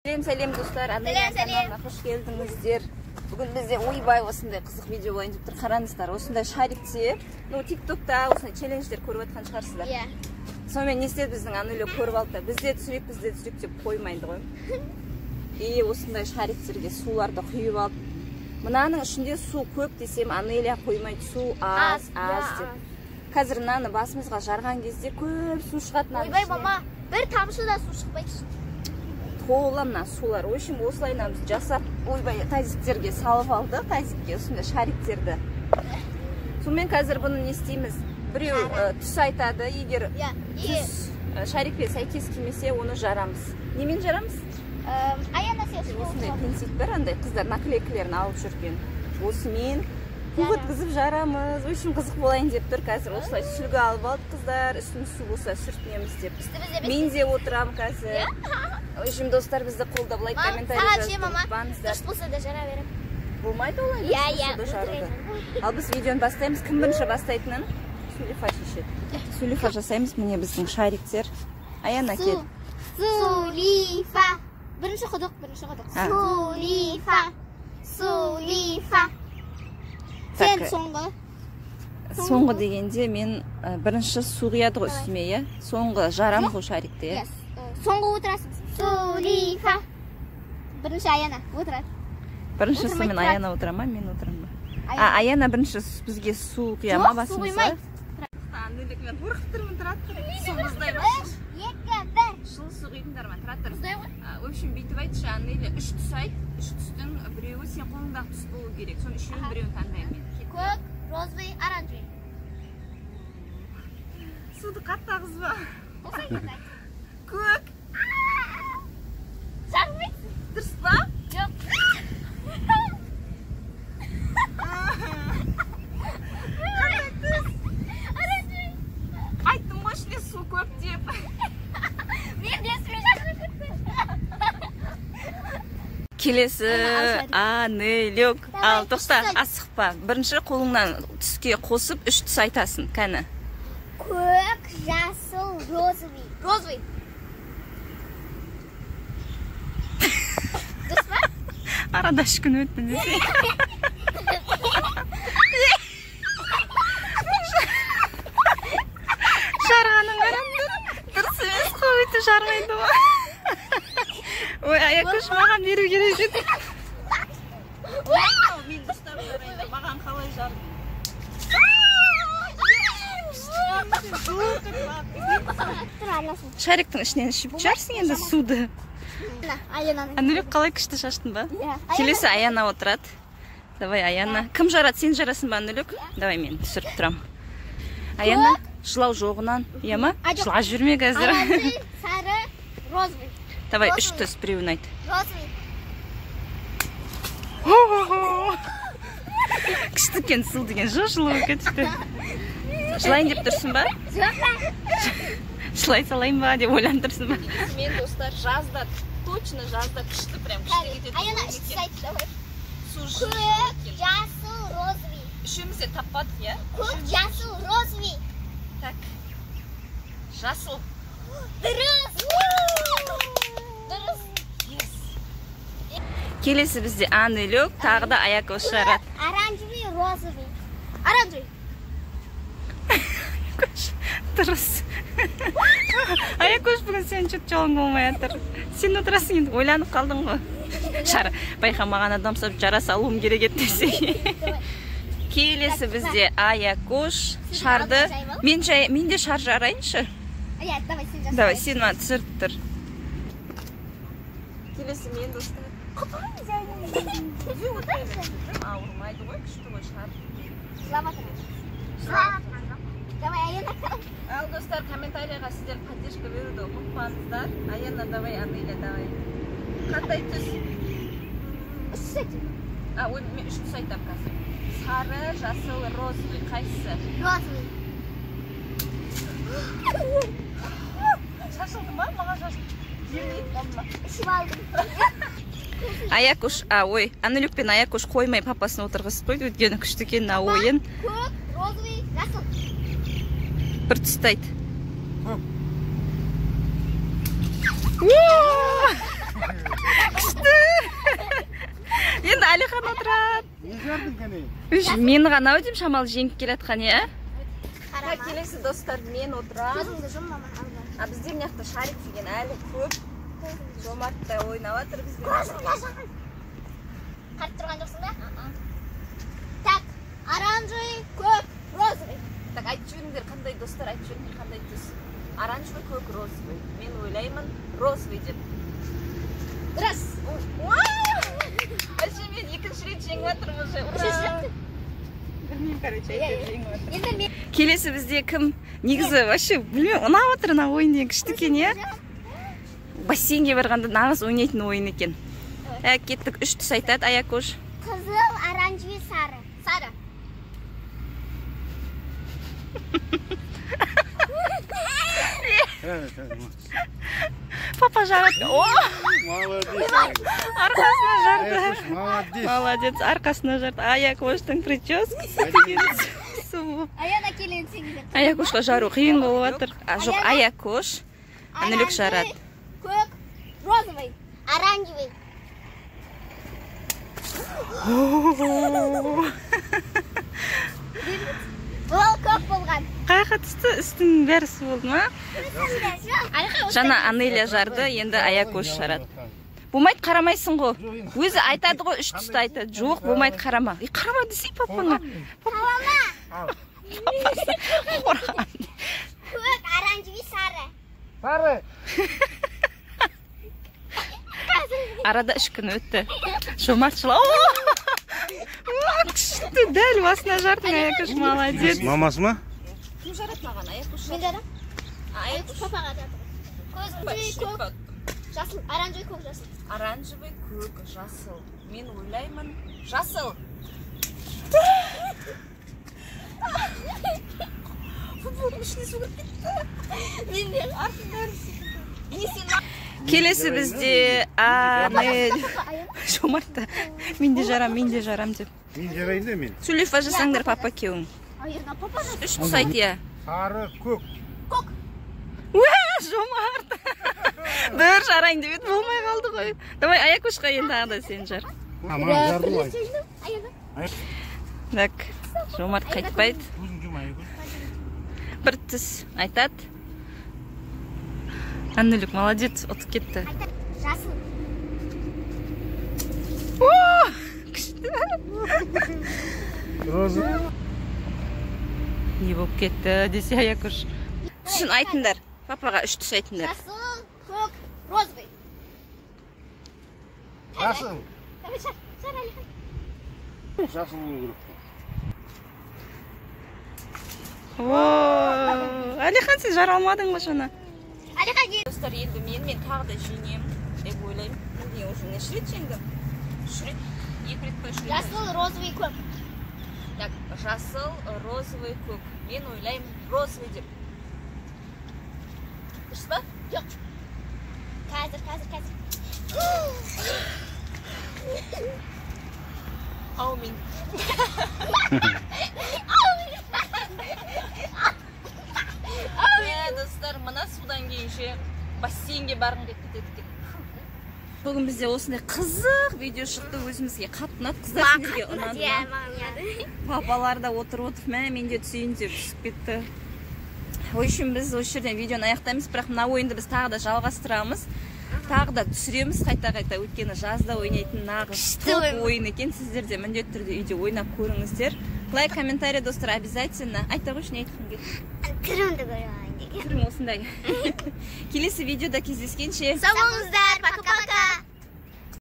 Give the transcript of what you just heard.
Сәлем достар, Анелия каналына қош келдіңіздер. Бүгін бізде ойбай осындай қызық видео болайын деп тұр. Қараңыздар, осындай шарикте, тиктокта осындай челлендждер көріп жатқан шығарсыздар. Сонымен не істеді біздің Анелия көріп алды. Бізде түсірек деп қоймайды ғой. И осындай шариктерге суларды құйып алды. Мынаның ішінде су көп десем, Анелия қоймайды, су аз деп. Қазір мынаны басымызға жарған кезде көп су шығатын. Ойбай мама, бір тамшы да су шықпайды. Толы мына сулар. В общем, осылайна біз жасап, ойбай тазиктерге салып алды, тазикке осындай шариктерді. Сонымен қазір бұны не істейміз? Біреу түс айтады, егер түс шарикпен сәйкес келмесе, оны жарамыз. Немен жарамыз? Аяна сен осындай пенсик бар, андай қыздар наклейкілерін алып жүрген. Осымен өткізіп жарамыз. В общем, қызық болайын деп тұр. Қазір осылай сүлгі алып алды қыздар, үстін су болса сүртінеміз деп. Мен де отырам қазір. В общем, достар, бізді қолдап лайк, комментарий жазып тұрсаңыздар. Дұрыс болса да жара берем. Болмайды олай. Ал біз видеоны бастаймыз. Кім бірінші бастайтынын? Сулифа шешеді. Сулифа жасаймыз. Міне біздің шариктер. Аяна кел. Сулифа. Бірінші құдық. Сулифа. Сен соңғы. Соңғы дегенде мен бірінші су құяды ғой үстіме, соңғы жарам ғой шарикте. Соңғы отырасың. Сулифа. Бірінші Аяна отырады. Бірінші мен Аяна отырама, мен отырам ба? Аяна бірінші бізге су құяма басымызға. Анелик мен қорқып тұрмын, тұрады. Суымыздай башыш. Шыл су құйдыңдар ма, тұрады. В общем, бүйтіп айтшы, Анелия, үш түс айт. Үш түстің біреуі сен қолыңдағы түс болу керек. Соны үшеуін біреуін таңдаймын мен. Көк, розовый, оранжевый. Суды қатты ағызба. Көк. Жармайсың. Дұрыс па? Жоқ. Қандай түс? Оранжевый. Айттым ғой ішіне су көп деп. Мен де есіме жармай кетті. Келесі Анелик. Ал тоқта, асықпа. Бірінші қолыңнан түске қосып, үш түс айтасың, кәні. Көк, жасыл, розовый. Розовый. Дұрыс па? Арада 3 күн өтті десе. Жарғаның қараңдар. Дұрыс емес қой, өйті жармайды ғой. Ой, Аякөш маған беру керек еді. Мен ұстап жарайды, маған қалай жарды. Шариктің ішінен ішіп жарсың енді суды. Анелик қалай күшті шаштың ба? Келесі Аяна отырады. Давай, Аяна. Кім жарады? Сен жарасың ба, Анелик? Давай, мен түсіріп тұрам. Аяна, жылау жоғынан. Ема? Жылға жүрме қазір. Оранжевый, сары, розовый. Давай, үш түс біреуін айт. Розовый. Күшті кен су деген жылы кетті. Жылайын деп тұрсың ба? Жылай салайын ба деп ойланып тұрсың ба? Мен достар, жазда, точно жазда күшті, прям күшті кетеді. Аяна, үш түс айт, давай. Су Көк, жасыл, розовый. Үшеуміз де таппадық, я? Көк, жасыл, розовый. Так. Жасыл. Дұрыс. Келесі бізде Анелик, тағы да Аякөш жарады. Оранжевый, розовый. Оранжевый. Дұрыс. Аякөш бүгін сен жүк жолың болмай атыр. Сен отырасың енді, ойланып қалдың ғой. Шар, байқамаған адамсап жара салуым керек еттесе. Келесі бізде Аякөш шарды. Мен де шар жарайыншы. Давай, сен жасай. Давай, сен ма түсіріп тұр. Келесі мен достар. Ауырмайды ғой, күшті ғой шар. Давай, Аяна. Ал достар, комментарияға сіздер поддержка беруді ұмытпаңыздар. Аяна, давай, Анелия, давай. Қандай түс? Үш түс айт. Ой, мен үш түс айтам қазір. Сары, жасыл, розовый, қайсысы? Розовый. Шашылды ма? Маған шашылды. Ішіп алдым. Аякөш, ой, Анелик пен Аякөш қоймай папасын отырғызып қойды, өйткені күшті екен ойын. Көк, розовый, жасыл. Бір түсті айт. отырады. Не жардың кәне? Мен ғана өтем шамалы жеңіп келатқан, е? Қарама. Келесі достар, мен отырам. Көзіңді жұм, мама. А бізде мына жақта шарик деген әлі көп. Жомартта ойнап жатыр бізбен. Қарып тұрған жоқсың ба? Так, оранжевый, көк, розовый. Так, айтып жіберіңдер, қандай достар, айтып жіберіңдер, қандай түс. Оранжевый, көк, розовый. Мен ойлаймын, розовый деп. Раз. Вообще мен екінші рет жеңіп жатырмын уже. Білмеймін, короче, жеңіп жатырмын. Енді мен... Келесі бізде кім? Негізі, вообще, білмеймін, ұнап отыр ана ойын деген күшті екен, е? Бассейнге барғанда нағыз ойнайтын ойын екен. Кеттік, 3 түс айтады, Аякош. Қызыл, оранжевый, сары. Сары. Папа жарады. О! Молодец. Арқасына жарды. Молодец. Молодец, арқасына жарды. Аякоштың прическасы. Аяна келен сеңдер. Аякошқа жару қиын болып жатыр. Жоқ, Аякош. Анілік жарады. Көк, розовый, оранжевый. Ол көк болған. Қайқа түсті, үстінің бәрі су болды ма? Жаңа Анеля жарды, енді Аякош жарады. Болмайды, қарамайсың ғой. Өзі айтады ғой, 3 түсті айтады. Жоқ, болмайды, қарама. Қарама десей папаңа. Қалама. Папасы қорған. Көк, оранжевый, сары. Сары. Арада 3 күн өтті. Жомартшыла. Күшті, дәл басына жардың, Аякош, молодец. Мамасы ма? Кім жарады маған, Аякош? Мен жарам. Аякош. Папаға жатыр. Көзіңді көк, жасыл, оранжевый, көк, жасыл. Оранжевый, көк, жасыл. Мен ойлаймын, жасыл. Футболдың ішіне су кіріп кетті. Мен де Келесі бізде Анель. Жомартта. Мен де жарам деп. Мен жарайын да мен. Сөйлеп жасаңдар папа кеуің. Айырға папа 3 түс айт, я. Сары, көк. көк. Жомарт. Бір жарайын деп еді, болмай қалды ғой. Давай Аякошқа енді ағда сен жар. Мама жарды ғой. Так, Жомарт қайтпайды. Көзің жұм Аякош. Бір түс айтады. Аннелік, молодец, отып кетті. Жасыл. Күшті. Роза. Не болып кетті десе Аякош. Түсін айтыңдар. Папаға 3 түс айтыңдар. Жасыл, көк, розовый. Жасыл. Давай шар, Алихан. Жасыл болу керек. Алихан, сен жара алмадың ғой шана. Алихан кел. Достар, енді мен тағы да жеңем деп ойлаймын. Мен уже неше рет жеңдім? 3 рет, 2 рет па 3 рет? Жасыл, розовый, көк. Так, жасыл, розовый, көк. Мен ойлаймын, розовый деп. Дұрыс па? Жоқ. Қазір. Ау мен. Достар, мына судан кейінше бассейнге барғым келіп кетеді. Бүгін бізде осындай қызық видео шықты, өзімізге қатты ұнады, қыздар сендерге ұнады ма? Папалар да отырып, мен де түсейін деп түсіп кетті. Ой үшін біз осы жерден видеоны аяқтаймыз, бірақ мына ойынды біз тағы да жалғастырамыз. Тағы да түсіреміз қайта-қайта, өйткені жазда ойнайтын нағыз топ ойын екен. Сіздер де міндетті түрде үйде ойнап көріңіздер. Лайк, комментарий, достар, обязательно. Айта қойшы, не айтқым келді? Түрімді көрейін деген. Түрім осындай. Келесі видеода кездескенше. Сау болыңыздар, пока-пока.